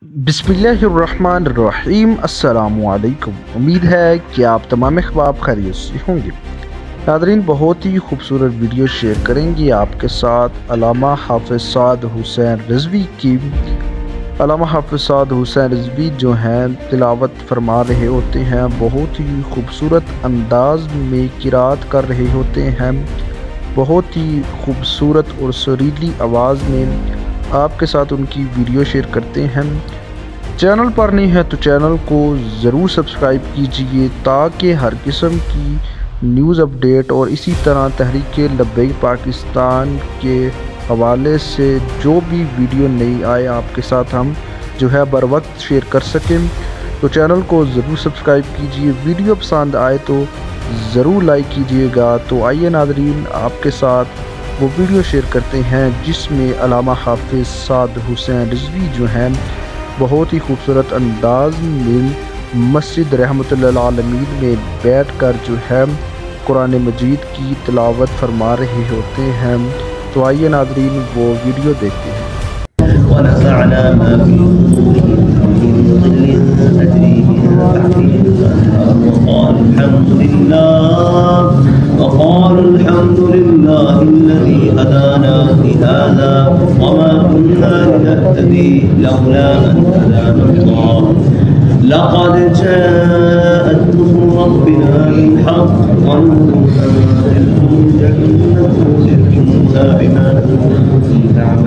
बिस्मिल्लाहिर्रहमानिर्रहीम। अस्सलामु अलैकुम। उम्मीद है कि आप तमाम अहबाब खैरियत से होंगे। नादरीन, बहुत ही खूबसूरत वीडियो शेयर करेंगे आपके साथ अल्लामा हाफिज़ साद हुसैन रिज़वी की। अल्लामा हाफिज़ साद हुसैन रिज़वी जो हैं तिलावत फरमा रहे होते हैं, बहुत ही खूबसूरत अंदाज में किरात कर रहे होते हैं, बहुत ही खूबसूरत और सुरीली आवाज़ में आपके साथ उनकी वीडियो शेयर करते हैं। चैनल पर नहीं है तो चैनल को ज़रूर सब्सक्राइब कीजिए ताकि हर किस्म की न्यूज़ अपडेट और इसी तरह तहरीक लब्बैक पाकिस्तान के हवाले से जो भी वीडियो नई आए आपके साथ हम जो है बर वक्त शेयर कर सकें। तो चैनल को ज़रूर सब्सक्राइब कीजिए। वीडियो पसंद आए तो ज़रूर लाइक कीजिएगा। तो आइए नादरीन, आपके साथ वो वीडियो शेयर करते हैं जिसमें अल्लामा हाफिज़ साद हुसैन रिज़वी जो हैं बहुत ही खूबसूरत अंदाज में मस्जिद रहमतुल लिल आलमीन में बैठकर जो है कुरान मजीद की तिलावत फरमा रहे होते हैं। तो आइए नादरीन वो वीडियो देखते हैं। لقد جاءت نصر ربنا بالحق ونور جنة بما كنتم تعملون